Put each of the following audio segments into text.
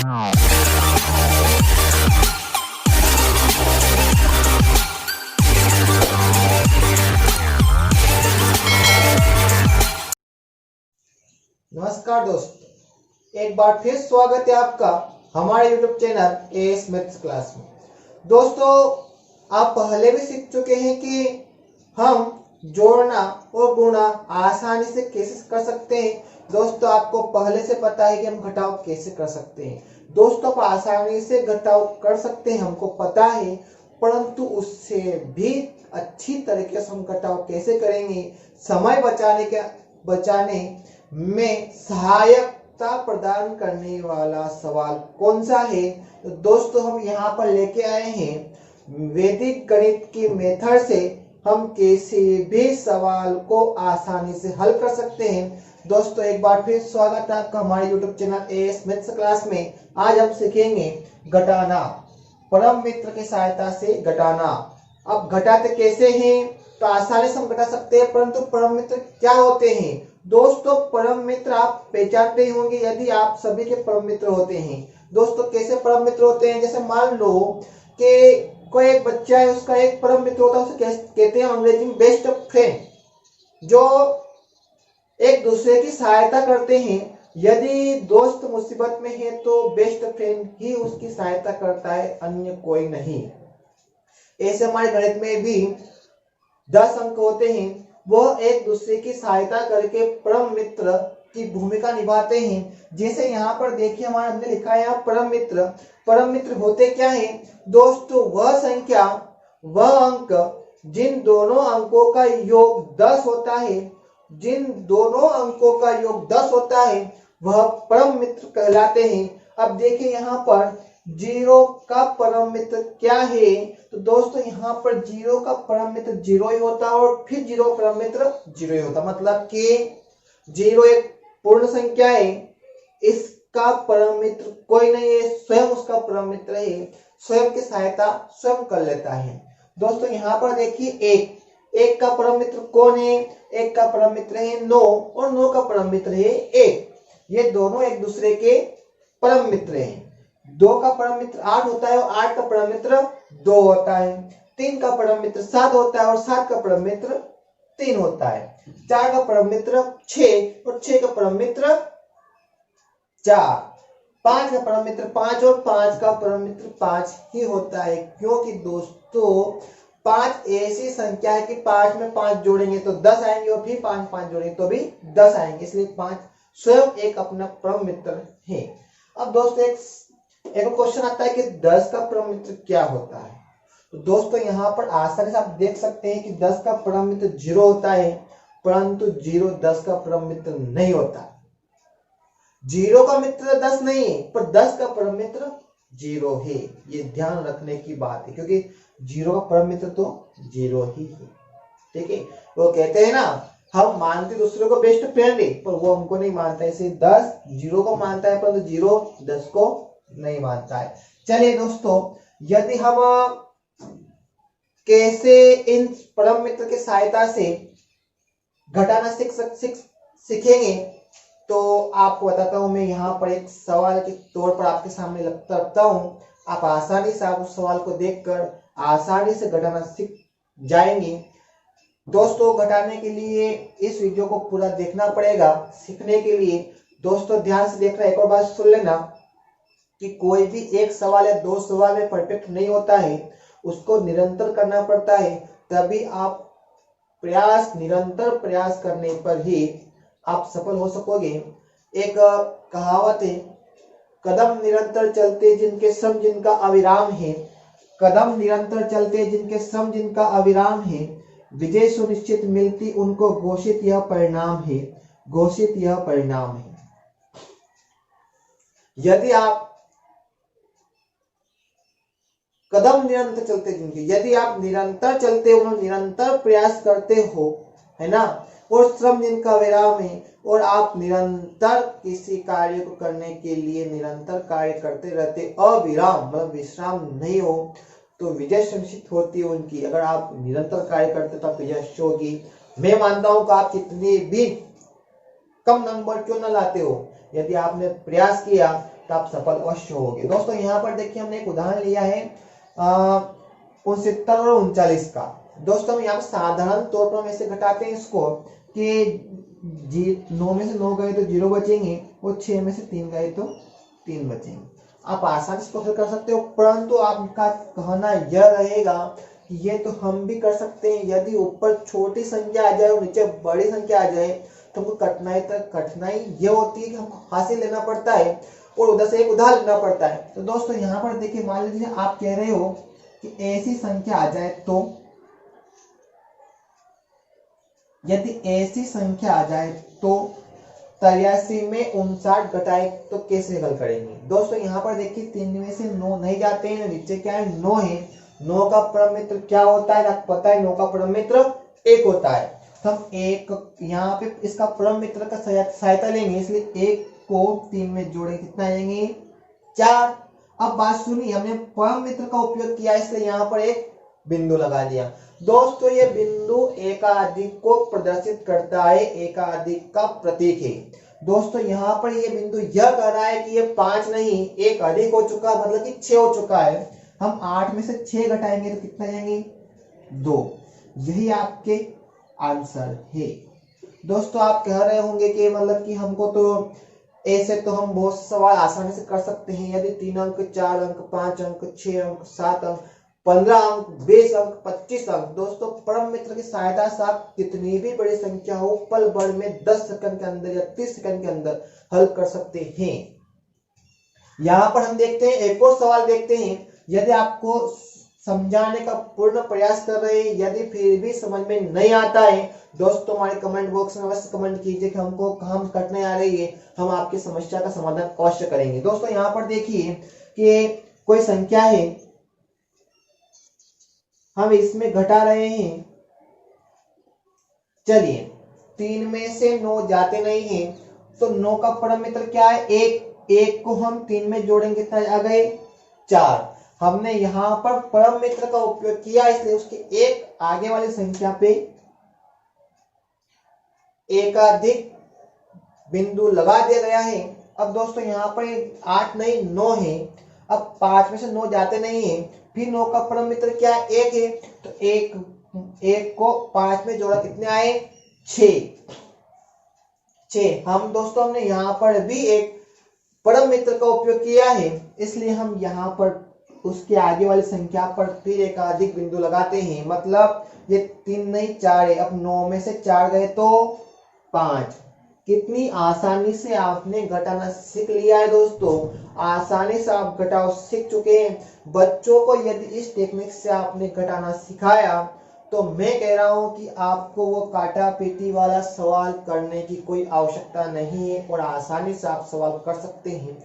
नमस्कार दोस्तों, एक बार फिर स्वागत है आपका हमारे YouTube channel as maths class में। दोस्तों, आप पहले भी सीख चुके हैं कि हम जोड़ना और गुणा आसानी से कैसे कर सकते हैं। दोस्तों, आपको पहले से पता है कि हम घटाव कैसे कर सकते हैं। दोस्तों, आप आसानी से घटाव कर सकते हैं, हमको पता है, परंतु उससे भी अच्छी तरीके से हम घटाव कैसे करेंगे, समय बचाने में सहायता प्रदान करने वाला सवाल कौन सा है। तो दोस्तों, हम यहाँ पर लेके आए हैं वैदिक गणित की मेथड से हम किसी भी सवाल को आसानी से हल कर सकते हैं। दोस्तों, एक बार फिर स्वागत है आपका हमारे YouTube channel as maths class में। आज हम सीखेंगे घटाना, परम मित्र की सहायता से घटाना। अब घटाते कैसे हैं, तो आसानी से हम घटा सकते हैं, परंतु परम मित्र क्या होते हैं। दोस्तों, परम मित्र आप पहचानते ही होंगे यदि आप सभी के परम मित्र होते हैं। दोस्तों, कैसे परम मित्र होते हैं, जैसे मान लो कि कोई एक बच्चा है, उसका एक परम मित्र होता है, उसे कहते हैं अंग्रेजी में बेस्ट फ्रेंड, जो एक दूसरे की सहायता करते हैं। यदि दोस्त मुसीबत में है तो बेस्ट फ्रेंड ही उसकी सहायता करता है, अन्य कोई नहीं। ऐसे हमारे गणित में भी 10 अंक होते हैं, वो एक दूसरे की सहायता करके परम मित्र की भूमिका निभाते हैं। जैसे यहाँ पर देखिए, हमारे हमने लिखा है परम मित्र। परम मित्र होते क्या है दोस्तों, वह संख्या, वह अंक जिन दोनों अंकों का योग 10 होता है, जिन दोनों अंकों का योग 10 होता है, वह परम मित्र कहलाते हैं। अब देखिए यहाँ पर 0 का परम मित्र क्या है, तो दोस्तों यहाँ पर 0 का परम मित्र 0 ही होता है और फिर 0 परम मित्र 0 ही होता, मतलब कि 0 एक पूर्ण संख्या है, इसका परम मित्र कोई नहीं है, स्वयं उसका परम मित्र है, स्वयं की सहायता स्वयं कर लेता है। दोस्तों, यहाँ पर देखिए एक का परम मित्र कौन है, एक का परम मित्र है 9 और 9 का परम मित्र है 1। ये दोनों एक दूसरे के परम मित्र हैं। 2 का परम मित्र 8 होता है और 8 का परम मित्र 2 होता है। 3 का परम मित्र 7 होता है और 7 का परम मित्र 3 होता है। 4 का परम मित्र 6 और 6 का परम मित्र 4। 5 का परम मित्र 5 और 5 का परम मित्र 5 ही होता है, क्योंकि दोस्तों 5 ऐसी संख्या है कि 5 में 5 जोड़ेंगे तो 10 आएंगे और फिर 5 जोड़ेंगे तो भी 10 आएंगे, इसलिए 5 स्वयं एक अपना परम मित्र है। अब दोस्तों, एक क्वेश्चन आता है कि 10 का परम मित्र क्या होता है। तो दोस्तों, यहाँ पर आसानी से आप देख सकते हैं कि 10 का परम मित्र 0 होता है, परंतु 0 10 का परम मित्र नहीं होता। 0 का मित्र 10 नहीं है, पर 10 का परम मित्र 0 है। ये ध्यान रखने की बात है, क्योंकि 0 का परम मित्र तो 0 ही है। ठीक है, वो कहते हैं ना, हम मानते दूसरे को बेस्ट फ्रेंड है, पर वो हमको नहीं मानता है। इसे 10 0 को मानता है, परंतु 0 10 को नहीं मानता है। चलिए दोस्तों, यदि हम कैसे इन परम मित्र की सहायता से घटाना सीखेंगे, तो आपको बताता हूं। मैं यहाँ पर एक सवाल के तौर पर आपके सामने रखता हूँ। आप आसानी से उस सवाल को देखकर आसानी से घटाना सीख जाएंगे। दोस्तों, घटाने के लिए इस वीडियो को पूरा देखना पड़ेगा सीखने के लिए। दोस्तों, ध्यान से देखना, एक और बात सुन लेना कि कोई भी एक सवाल या 2 सवाल में परफेक्ट नहीं होता है, उसको निरंतर करना पड़ता है, तभी आप निरंतर प्रयास करने पर ही आप सफल हो सकोगे। एक कहावत है, कदम निरंतर चलते जिनके सम जिनका अविराम है, कदम निरंतर चलते जिनके सम जिनका अविराम है, विजय सुनिश्चित मिलती उनको घोषित यह परिणाम है, घोषित यह परिणाम है। यदि आप कदम निरंतर चलते जिनके, यदि आप निरंतर चलते हो, निरंतर प्रयास करते हो, है ना, और श्रम जिनका विराम है, और आप निरंतर किसी कार्य को करने के लिए निरंतर कार्य करते रहते, अविराम मतलब विश्राम नहीं हो, तो विजय सुनिश्चित होती है उनकी। अगर आप निरंतर कार्य करते तो आपको यश होगी। मैं मानता हूं कि आप कितने भी कम नंबर क्यों न लाते हो, यदि आपने प्रयास किया तो आप सफल अवश्य होगे। दोस्तों यहाँ पर देखिए हमने एक उदाहरण लिया है 69 और 39 का। दोस्तों हम यहाँ पर साधारण तौर पर हम ऐसे घटाते हैं इसको कि 9 में से 9 गए तो 0 बचेंगे और 6 में से 3 गए तो 3 बचेंगे। आप आसानी से इसको हल कर सकते हो, परंतु आपका कहना यह रहेगा कि ये तो हम भी कर सकते हैं, यदि ऊपर छोटी संख्या आ जाए और नीचे बड़ी संख्या आ जाए तो हमको कठिनाई ये होती है कि हमको हासिल लेना पड़ता है और उधर से एक उधार लेना पड़ता है। तो दोस्तों यहाँ पर देखिए, मान लीजिए आप कह रहे हो कि ऐसी संख्या आ जाए तो, यदि ऐसी संख्या आ जाए तो 83 में 59 घटाए तो कैसे हल करेंगे। दोस्तों यहाँ पर देखिए 3 में से 9 नहीं जाते हैं, नीचे क्या है 9 है। 9 का परम मित्र क्या होता है आपको पता है, 9 का परम मित्र 1 होता है। तो हम एक यहाँ पे इसका परम मित्र का सहायता लेंगे, इसलिए 1 को 3 में जोड़े कितना आएंगे 4। अब बात सुनिए, हमने परम मित्र का उपयोग किया इसलिए यहाँ पर एक बिंदु लगा दिया। दोस्तों ये बिंदु एकाधिक को प्रदर्शित करता है, एकाधिक का प्रतीक है। दोस्तों यहाँ पर ये बिंदु यह कह रहा है कि ये 5 नहीं, एक अधिक हो चुका, मतलब कि 6 हो चुका है। हम 8 में से 6 घटाएंगे तो कितना आएंगे 2। यही आपके आंसर है। दोस्तों आप कह रहे होंगे कि मतलब कि हमको तो ऐसे तो हम बहुत सवाल आसानी से कर सकते हैं, यदि 3 अंक 4 अंक 5 अंक 6 अंक 7 अंक 15 अंक 20 अंक 25 अंक। दोस्तों परम मित्र की सहायता से आप कितनी भी बड़ी संख्या हो पल भर में 10 सेकंड के अंदर या 30 सेकंड के अंदर हल कर सकते हैं। यहाँ पर हम देखते हैं एक और सवाल देखते हैं। यदि आपको समझाने का पूर्ण प्रयास कर रहे हैं, यदि फिर भी समझ में नहीं आता है, दोस्तों हमारे कमेंट बॉक्स में अवश्य कमेंट कीजिए कि हमको कहाँ कठिनाई आ रही है, हम आपकी समस्या का समाधान अवश्य करेंगे। दोस्तों यहाँ पर देखिए कि कोई संख्या है, हम इसमें घटा रहे हैं। चलिए 3 में से 9 जाते नहीं हैं, तो 9 का परम मित्र क्या है 1। 1 को हम 3 में जोड़ेंगे कितना आ गए 4। हमने यहाँ पर परम मित्र का उपयोग किया, इसलिए उसके एक आगे वाली संख्या पे एकाधिक बिंदु लगा दिया गया है। अब दोस्तों यहाँ पर 8 नहीं 9 है। अब 5 में से 9 जाते नहीं है, फिर 9 का परम मित्र क्या 1 है, तो 1 को 5 में जोड़ा कितने आए 6। हम दोस्तों हमने यहाँ पर भी एक परम मित्र का उपयोग किया है, इसलिए हम यहाँ पर उसके आगे वाली संख्या पर फिर एकाधिक बिंदु लगाते हैं। मतलब ये 3 नहीं 4 है। अब 9 में से 4 गए तो 5। कितनी आसानी से आपने घटाना सीख लिया है दोस्तों, आसानी से आप घटाव सीख चुके हैं। बच्चों को यदि इस टेक्निक से आपने घटाना सिखाया तो मैं कह रहा हूं कि आपको वो काटा पीटी वाला सवाल करने की कोई आवश्यकता नहीं है और आसानी से आप सवाल कर सकते हैं।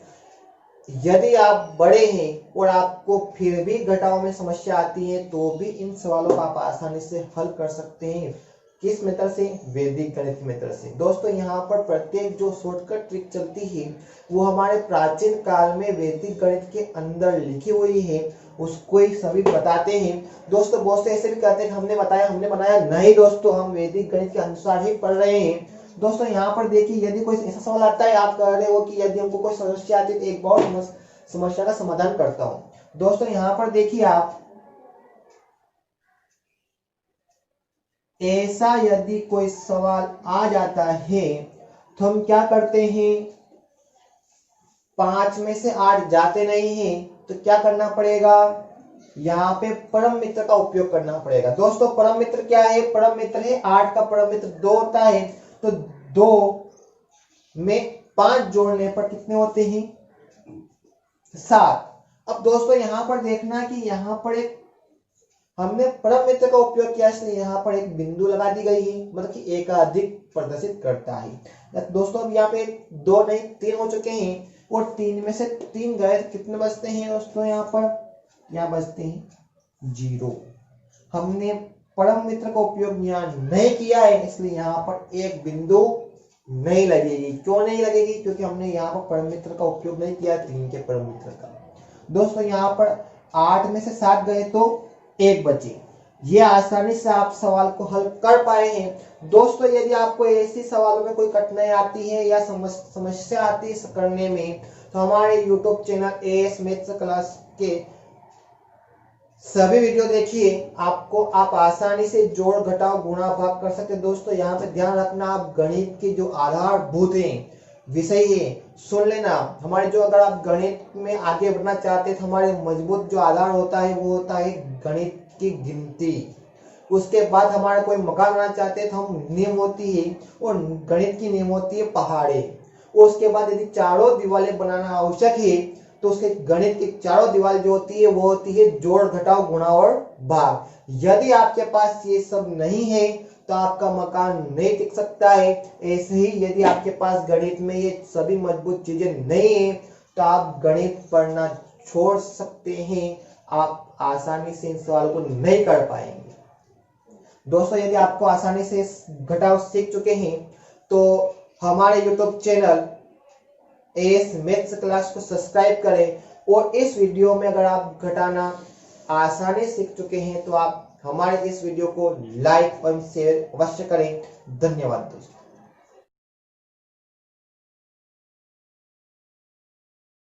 यदि आप बड़े हैं और आपको फिर भी घटाव में समस्या आती है तो भी इन सवालों का आप आसानी से हल कर सकते हैं। किस मेथड से, वैदिक गणित मेथड से। दोस्तों यहाँ पर प्रत्येक जो शॉर्टकट ट्रिक चलती है वो हमारे प्राचीन काल में वैदिक गणित के अंदर लिखी हुई है, उसको ही सभी बताते हैं। दोस्तों बहुत से ऐसे भी कहते हैं हमने बताया हमने बनाया, नहीं दोस्तों हम वैदिक गणित के अनुसार ही पढ़ रहे हैं। दोस्तों यहाँ पर देखिए यदि कोई ऐसा सवाल आता है, आप कह रहे हो कि यदि हमको कोई समस्या आती है तो एक बार समस्या का समाधान करता हूँ। दोस्तों यहाँ पर देखिए आप, ऐसा यदि कोई सवाल आ जाता है तो हम क्या करते हैं, 5 में से 8 जाते नहीं हैं तो क्या करना पड़ेगा, यहाँ पे परम मित्र का उपयोग करना पड़ेगा। दोस्तों परम मित्र क्या है, परम मित्र है 8 का परम मित्र 2 होता है, तो 2 में 5 जोड़ने पर कितने होते हैं 7। अब दोस्तों यहाँ पर देखना कि यहाँ पर एक हमने परम मित्र का उपयोग किया, इसलिए यहाँ पर एक बिंदु लगा दी गई है, मतलब कि एकाधिक प्रदर्शित करता है। दोस्तों अब यहाँ पे 2 नहीं 3 हो चुके हैं और 3 में से 3 गए तो कितने बचते हैं दोस्तों, यहाँ बचते हैं 0। हमने परम मित्र का उपयोग यहाँ नहीं किया है, इसलिए यहाँ पर एक बिंदु नहीं लगेगी। क्यों नहीं लगेगी, क्योंकि हमने यहाँ पर परम मित्र का उपयोग नहीं किया 3 के परम मित्र का। दोस्तों यहाँ पर 8 में से 7 गए तो 1 बचे। ये आसानी से आप सवाल को हल कर पाए हैं। दोस्तों यदि आपको ऐसी सवालों में कोई कठिनाई आती है या समस्या आती है करने में, तो हमारे YouTube channel as maths class के सभी वीडियो देखिए, आपको आप आसानी से जोड़ घटाव गुणा भाग कर सकते हैं। दोस्तों यहाँ पे ध्यान रखना, आप गणित के जो आधारभूत विषय है सुन लेना। हमारे जो अगर आप गणित में आगे बढ़ना चाहते हैं तो हमारे मजबूत जो आधार होता है वो होता है गणित की गिनती। उसके बाद हमारा कोई मकान बनाना चाहते हैं तो हम नियम होती है और गणित की नियम होती है पहाड़े। उसके बाद यदि चारों दीवारें बनाना आवश्यक है तो उसके गणित की चारों दीवार जो होती है वो होती है जोड़ घटाव गुणा और भाग। यदि आपके पास ये सब नहीं है तो आपका मकान नहीं टिक सकता है। ऐसे ही यदि आपके पास गणित में ये सभी मजबूत चीजें नहीं है तो आप गणित पढ़ना छोड़ सकते हैं, आप आसानी से इन सवालों को नहीं कर पाएंगे। दोस्तों यदि आपको आसानी से घटाव सीख चुके हैं तो हमारे YouTube channel as maths class को सब्सक्राइब करें और इस वीडियो में अगर आप घटाना आसानी सीख चुके हैं तो आप हमारे इस वीडियो को लाइक और शेयर अवश्य करें। धन्यवाद दोस्तों।